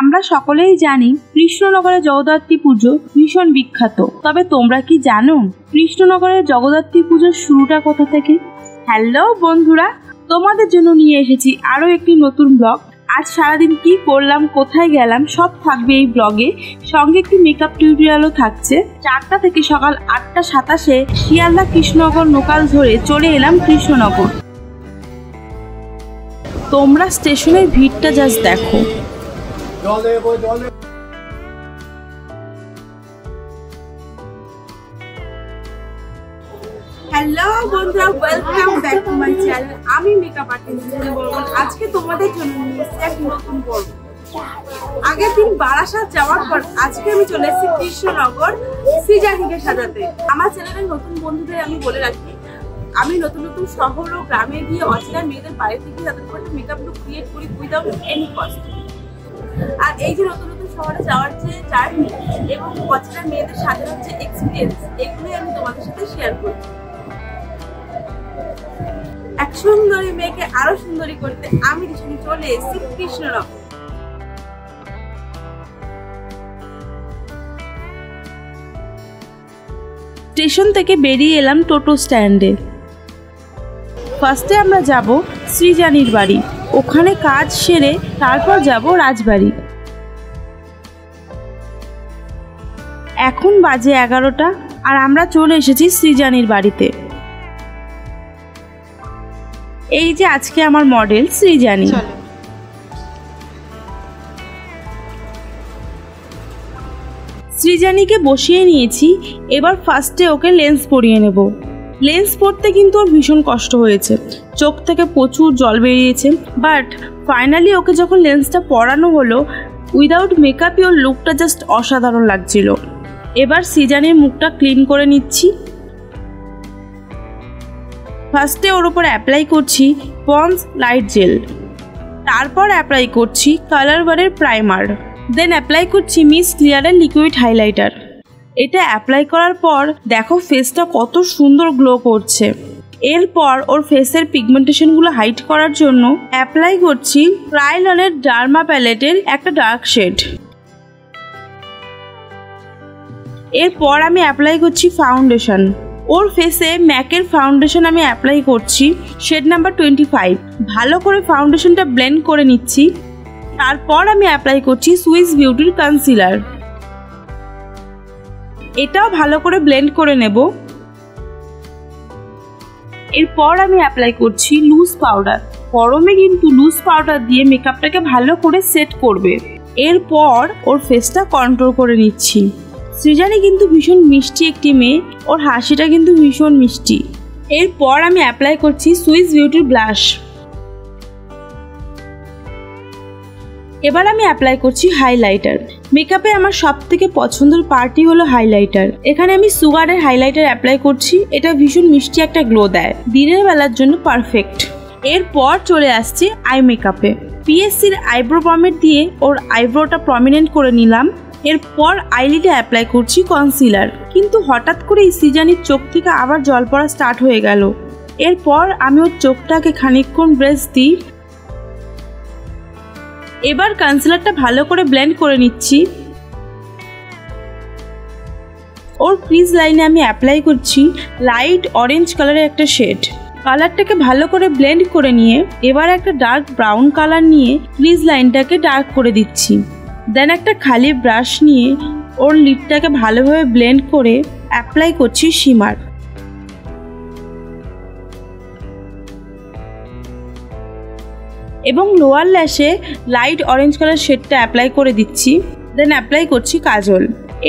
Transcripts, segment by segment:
আমরা সকলেই জানি কৃষ্ণনগরের জগদ্ধাত্রী পুজো ভীষণ বিখ্যাত। তবে তোমরা কি জানো কৃষ্ণনগরের জগদ্ধাত্রী পুজোর শুরুটা কোথা থেকে? হ্যালো বন্ধুরা, তোমাদের জন্য নিয়ে এসেছি আরও একটি নতুন ব্লগ। আজ সারাদিন কি করলাম, কোথায় গেলাম সব থাকবে এই ব্লগে। সঙ্গে একটি মেকআপ টিউটোরিয়ালও থাকছে। 4টা থেকে সকাল 8:27 শিয়ালদা কৃষ্ণনগর লোকাল ধরে চলে এলাম কৃষ্ণনগর। তোমরা স্টেশনের ভিড়টা জাস্ট দেখো। হ্যালো বন্ধুরা, welcome back to my channel. আমি মেকআপ আর্টিস্ট বলবো। আজকে তোমাদের জন্য এক নতুন পর্ব। আগের দিন বারাসাত যাওয়ার পর আজকে আমি চলে এসেছি কৃষ্ণনগর শ্রীজানিকে সাজাতে। আমার চ্যানেলের নতুন বন্ধুদের আমি বলে রাখি, আমি নতুন নতুন শহর ও গ্রামে গিয়ে অচেনা মেয়েদের বাড়িতে গিয়ে তাদের উপর মেকআপ লুক ক্রিয়েট করি উইদাউট এনি কস্ট। আর এই যে নতুন নতুন শহরে যাওয়ার যে জার্নি এবং অচেনা মেয়েদের সাজানোর যে এক্সপিরিয়েন্স, এগুলোই আমি তোমাদের সাথে শেয়ার করি। এক সুন্দরী মেয়েকে আরো সুন্দরী করতে আমি রিসেন্টলি চলে এসেছি কৃষ্ণনগর। স্টেশন থেকে বেরিয়ে এলাম টোটো স্ট্যান্ডে। ফার্স্টে আমরা যাব শ্রীজানির বাড়ি, ওখানে কাজ সেরে তারপর যাব রাজবাড়ি। এখন বাজে 11টা আর আমরা চলে এসেছি শ্রীজানির বাড়িতে। এই যে আজকে আমার মডেল শ্রীজানি। শ্রীজানিকে বসিয়ে নিয়েছি। এবার ফার্স্টে ওকে লেন্স পরিয়ে নেব। লেন্স পরতে কিন্তু ওর ভীষণ কষ্ট হয়েছে, চোখ থেকে প্রচুর জল বেরিয়েছে। বাট ফাইনালি ওকে যখন লেন্সটা পরানো হলো, উইদাউট মেকআপই ওর লুকটা জাস্ট অসাধারণ লাগছিল। এবার শ্রীজানির মুখটা ক্লিন করে নিচ্ছি। ফার্স্টে ওর ওপর অ্যাপ্লাই করছি পন্ডস লাইট জেল, তারপর অ্যাপ্লাই করছি কালার বারের প্রাইমার, দেন অ্যাপ্লাই করছি মিস ক্লিয়ারের লিকুইড হাইলাইটার। এটা অ্যাপ্লাই করার পর দেখো ফেসটা কত সুন্দর গ্লো করছে। এরপর ওর ফেসের পিগমেন্টেশনগুলো হাইড করার জন্য অ্যাপ্লাই করছি ক্রায়োলনের ডার্মা প্যালেটের একটা ডার্ক শেড। এরপর আমি অ্যাপ্লাই করছি ফাউন্ডেশন। ওর ফেসে ম্যাকের ফাউন্ডেশন আমি অ্যাপ্লাই করছি শেড নাম্বার 25। ভালো করে ফাউন্ডেশনটা ব্লেন্ড করে নিচ্ছি। তারপর আমি অ্যাপ্লাই করছি সুইস বিউটির কনসিলার। এটাও ভালো করে ব্লেন্ড করে নেব। এরপর আমি অ্যাপ্লাই করছি লুজ পাউডার। গরমে কিন্তু লুজ পাউডার দিয়ে মেকআপটাকে ভালো করে সেট করবে। এরপর ওর ফেসটা কন্ট্রোল করে নিচ্ছি। শ্রীজানি কিন্তু ভীষণ মিষ্টি একটি মেয়ে, ওর হাসিটা কিন্তু ভীষণ মিষ্টি। এরপর আমি অ্যাপ্লাই করছি সুইস বিউটির ব্লাশ। এবার আমি অ্যাপ্লাই করছি হাইলাইটার। মেকআপে আমার সব থেকে পছন্দের পার্টই হলো হাইলাইটার। এখানে আমি সুগারের হাইলাইটার অ্যাপ্লাই করছি। এটা ভীষণ মিষ্টি একটা গ্লো দেয়, দিনের বেলার জন্য পারফেক্ট। এরপর চলে আসছি আই মেকআপে। পিএসসির আইব্রো পমেড দিয়ে ওর আইব্রোটা প্রমিনেন্ট করে নিলাম। এরপর আইলিডে অ্যাপ্লাই করছি কনসিলার। কিন্তু হঠাৎ করেই শ্রীজানির চোখ থেকে আবার জল পড়া স্টার্ট হয়ে গেল। এরপর আমি ওর চোখটাকে খানিকক্ষণ ব্রাশ দিই। এবার কনসিলারটা ভালো করে ব্লেন্ড করে নিচ্ছি। ওর ক্রিজ লাইনে আমি অ্যাপ্লাই করছি লাইট অরেঞ্জ কালারের একটা শেড। কালারটাকে ভালো করে ব্লেন্ড করে নিয়ে এবার একটা ডার্ক ব্রাউন কালার নিয়ে ক্রিজ লাইনটাকে ডার্ক করে দিচ্ছি। দেন একটা খালি ব্রাশ নিয়ে ওর লিডটাকে ভালোভাবে ব্লেন্ড করে অ্যাপ্লাই করছি শিমার। এবং লোয়ার ল্যাশে লাইট অরেঞ্জ কালার শেডটা অ্যাপ্লাই করে দিচ্ছি। দেন অ্যাপ্লাই করছি কাজল।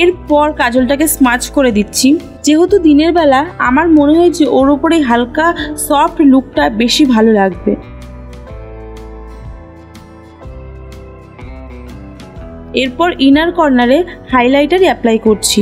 এরপর কাজলটাকে স্মাচ করে দিচ্ছি। যেহেতু দিনের বেলা আমার মনে হয় যে ওর ওপরে হালকা সফট লুকটা বেশি ভালো লাগবে। এরপর ইনার কর্নারে হাইলাইটার অ্যাপ্লাই করছি।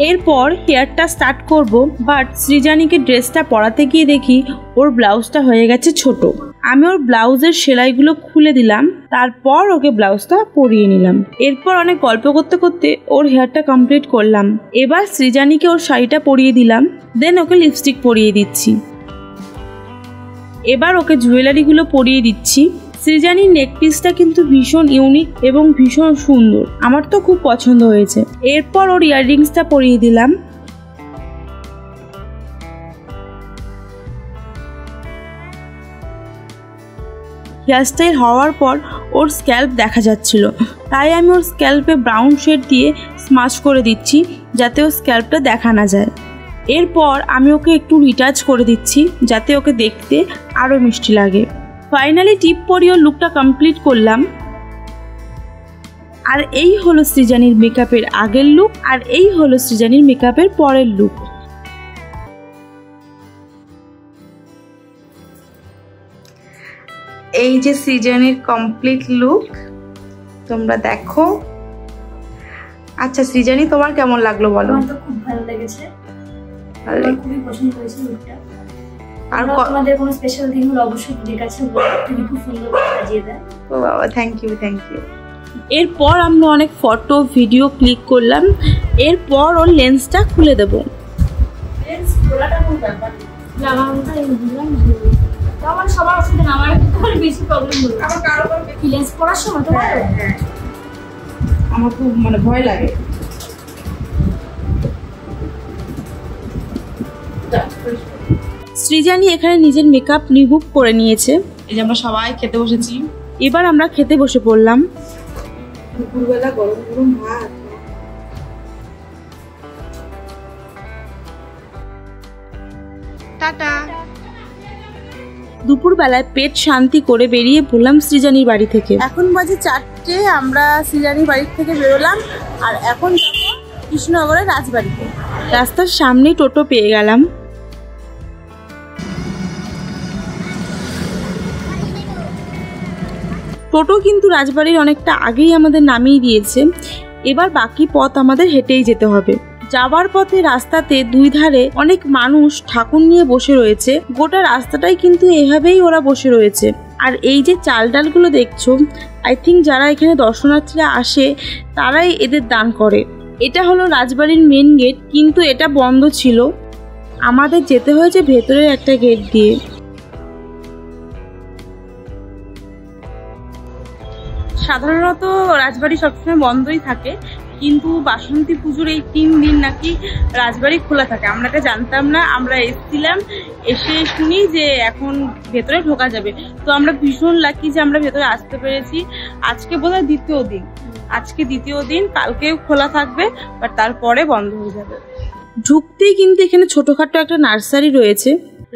এরপর হেয়ারটা স্টার্ট করব। বাট শ্রীজানিকে ড্রেসটা পরাতে গিয়ে দেখি ওর ব্লাউজটা হয়ে গেছে ছোট। আমি ওর ব্লাউজের সেলাইগুলো খুলে দিলাম, তারপর ওকে ব্লাউজটা পরিয়ে নিলাম। এরপর অনেক গল্প করতে করতে ওর হেয়ারটা কমপ্লিট করলাম। এবার শ্রীজানিকে ওর শাড়িটা পরিয়ে দিলাম, দেন ওকে লিপস্টিক পরিয়ে দিচ্ছি। এবার ওকে জুয়েলারিগুলো পরিয়ে দিচ্ছি। সৃজানির নেক পিসটা কিন্তু ভীষণ ইউনিক এবং ভীষণ সুন্দর, আমার তো খুব পছন্দ হয়েছে। এরপর ওর ইয়াররিংসটা পরিয়ে দিলাম। হেয়ারস্টাইল হওয়ার পর ওর স্ক্যাল্প দেখা যাচ্ছিল, তাই আমি ওর স্ক্যাল্পে ব্রাউন শেড দিয়ে স্মাচ করে দিচ্ছি যাতে ওর স্ক্যাল্পটা দেখা না যায়। এরপর আমি ওকে একটু রিটাচ করে দিচ্ছি যাতে ওকে দেখতে আরও মিষ্টি লাগে। ফাইনালি টিপ পরিয়ে ওর লুকটা কমপ্লিট করলাম। আর এই হলো সৃজানির মেকআপের আগের লুক, আর এই হলো সৃজানির মেকআপের পরের লুক। এই যে সৃজানির কমপ্লিট লুক, তোমরা দেখো। আচ্ছা সৃজানি, তোমার কেমন লাগলো বলো? আমার তো খুব ভালো লেগেছে, আমার খুবই পছন্দ হয়েছে লুকটা। আর তোমাদের কোনো স্পেশাল দিন হলে অবশ্যই দিদির কাছে বলো, তুমি খুব সুন্দর করে সাজিয়ে দেয়। ও বাবা, থ্যাংক ইউ থ্যাংক ইউ। এরপর আমরা অনেক ফটো ভিডিও ক্লিক করলাম। এরপর ওর লেন্সটা খুলে দেব। লেন্স খোলাটা কোন ব্যাপার না, আমার মনে হয় বুঝলাম আমার সবার অসুবিধা না, আমার একটু বেশি প্রবলেম হলো। আমার কারো কি লেন্স পরার সময় তো আমার খুব ভয় লাগে। সৃজানি এখানে নিজের মেকআপ রিমুভ করে নিয়েছে। এই যে আমরা সবাই খেতে বসেছি, এবার আমরা খেতে বসে পড়লাম। দুপুরবেলা গরম গরম ভাত। টাটা। দুপুরবেলায় পেট শান্তি করে বেরিয়ে পড়লাম সৃজানির বাড়ি থেকে। এখন বাজে 4টে, আমরা সৃজানির বাড়ি থেকে বেরোলাম আর এখন যাব কৃষ্ণনগরের রাজবাড়িতে। রাস্তার সামনেই টোটো পেয়ে গেলাম। টোটো কিন্তু রাজবাড়ির অনেকটা আগেই আমাদের নামিয়ে দিয়েছে। এবার বাকি পথ আমাদের হেঁটেই যেতে হবে। যাওয়ার পথে রাস্তাতে দুই ধারে অনেক মানুষ ঠাকুর নিয়ে বসে রয়েছে। গোটা রাস্তাটাই কিন্তু এভাবেই ওরা বসে রয়েছে। আর এই যে চাল ডালগুলো দেখছো, আই থিঙ্ক যারা এখানে দর্শনার্থীরা আসে তারাই এদের দান করে। এটা হলো রাজবাড়ির মেন গেট, কিন্তু এটা বন্ধ ছিল, আমাদের যেতে হয়েছে ভেতরের একটা গেট দিয়ে। সাধারণত রাজবাড়ি সবসময় বন্ধই থাকে, কিন্তু বাসন্তী পুজোর এই 3 দিন নাকি রাজবাড়ি খোলা থাকে। আমরা এটা জানতাম না, আমরা এসেছিলাম, এসে শুনি যে এখন ভেতরে ঢোকা যাবে। তো আমরা ভীষণ লাকি যে আমরা ভেতরে আসতে পেরেছি। আজকে বোধহয় দ্বিতীয় দিন, আজকে দ্বিতীয় দিন, কালকেও খোলা থাকবে, বাট তারপরে বন্ধ হয়ে যাবে। ঢুকতেই কিন্তু এখানে ছোটখাটো একটা নার্সারি রয়েছে।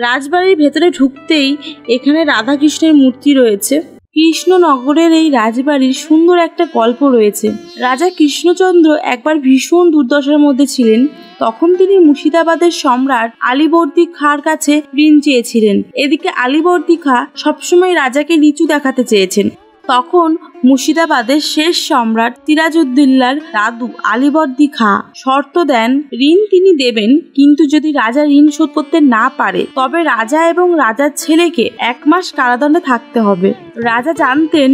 রাজবাড়ির ভেতরে ঢুকতেই এখানে রাধাকৃষ্ণের মূর্তি রয়েছে। কৃষ্ণনগরের এই রাজবাড়ির সুন্দর একটা গল্প রয়েছে। রাজা কৃষ্ণচন্দ্র একবার ভীষণ দুর্দশার মধ্যে ছিলেন। তখন তিনি মুর্শিদাবাদের সম্রাট আলীবর্দী খাঁর কাছে ঋণ চেয়েছিলেন। এদিকে আলীবর্দী খাঁ সবসময় রাজাকে নিচু দেখাতে চেয়েছেন। তখন মুর্শিদাবাদের শেষ সম্রাট সিরাজউদ্দৌলার দাদু আলীবর্দী খাঁ শর্ত দেন, ঋণ তিনি দেবেন, কিন্তু যদি রাজা ঋণ শোধ করতে না পারে তবে রাজা এবং রাজার ছেলেকে 1 মাস কারাদণ্ডে থাকতে হবে। রাজা জানতেন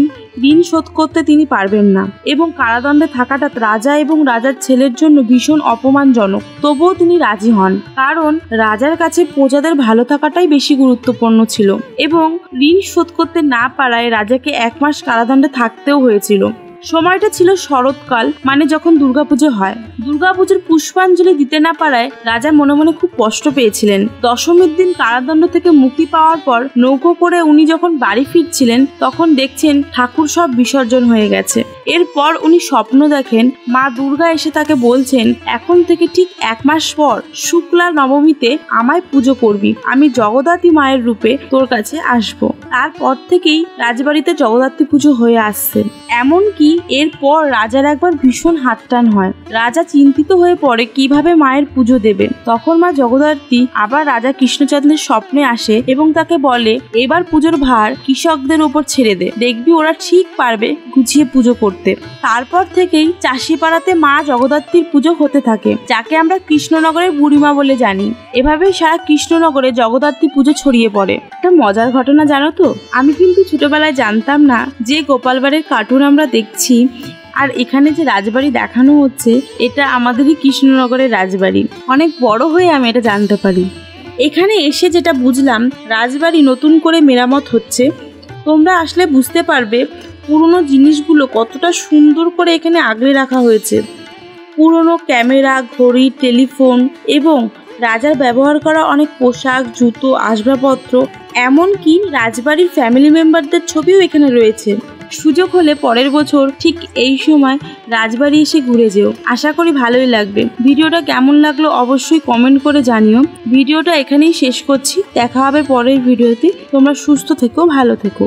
ঋণ শোধ করতে তিনি পারবেন না এবং কারাদণ্ডে থাকাটা রাজা এবং রাজার ছেলের জন্য ভীষণ অপমানজনক। তবুও তিনি রাজি হন, কারণ রাজার কাছে প্রজাদের ভালো থাকাটাই বেশি গুরুত্বপূর্ণ ছিল এবং ঋণ শোধ করতে না পারায় রাজাকে 1 মাস কারাদণ্ডে থাকতেও হয়েছিল। সময়টা ছিল শরৎকাল, মানে যখন দুর্গাপুজো হয়। দুর্গাপুজোর পুষ্পাঞ্জলি দিতে না পারায় রাজা মনে মনে খুব কষ্ট পেয়েছিলেন। দশমীর দিন কারাদণ্ড থেকে মুক্তি পাওয়ার পর নৌকো করে উনি যখন বাড়ি ফিরছিলেন তখন দেখছেন ঠাকুর সব বিসর্জন হয়ে গেছে। এরপর উনি স্বপ্ন দেখেন মা দুর্গা এসে তাকে বলছেন, এখন থেকে ঠিক 1 মাস পর শুক্লা নবমীতে আমায় পুজো করবি, আমি জগদ্ধাত্রী মায়ের রূপে তোর কাছে আসব। তারপর থেকেই রাজবাড়িতে জগদ্ধাত্রী পুজো হয়ে আসছে। এমনকি এরপর রাজার একবার ভীষণ হাত টান হয়। রাজা চিন্তিত হয়ে পড়ে কিভাবে মায়ের পুজো দেবে। তখন মা জগদ্ধাত্রী আবার রাজা কৃষ্ণচন্দ্রের স্বপ্নে আসে এবং তাকে বলে, এবার পুজোর ভার কৃষকদের উপর ছেড়ে দে, দেখবি ওরা ঠিক পারবে গুছিয়ে পুজো করতে। তারপর থেকেই চাষিপাড়াতে মা জগদ্ধাত্রীর পুজো হতে থাকে, যাকে আমরা কৃষ্ণনগরের বুড়িমা বলে জানি। এভাবেই সারা কৃষ্ণনগরে জগদ্ধাত্রী পুজো ছড়িয়ে পড়ে। একটা মজার ঘটনা জানো তো, আমি কিন্তু ছোটবেলায় জানতাম না যে গোপালবাড়ির কার্টুন আমরা দেখছি আর এখানে যে রাজবাড়ি দেখানো হচ্ছে এটা আমাদেরই কৃষ্ণনগরের রাজবাড়ি। অনেক বড় হয়ে আমি এটা জানতে পারি। এখানে এসে যেটা বুঝলাম, রাজবাড়ি নতুন করে মেরামত হচ্ছে। তোমরা আসলে বুঝতে পারবে পুরনো জিনিসগুলো কতটা সুন্দর করে এখানে আগলে রাখা হয়েছে। পুরনো ক্যামেরা, ঘড়ি, টেলিফোন এবং রাজার ব্যবহার করা অনেক পোশাক, জুতো, আসবাবপত্র, এমনকি রাজবাড়ির ফ্যামিলি মেম্বারদের ছবিও এখানে রয়েছে। সুযোগ হলে পরের বছর ঠিক এই সময় রাজবাড়ি এসে ঘুরে যেও, আশা করি ভালোই লাগবে। ভিডিওটা কেমন লাগলো অবশ্যই কমেন্ট করে জানিও। ভিডিওটা এখানেই শেষ করছি, দেখা হবে পরের ভিডিওতে। তোমরা সুস্থ থেকো, ভালো থেকো।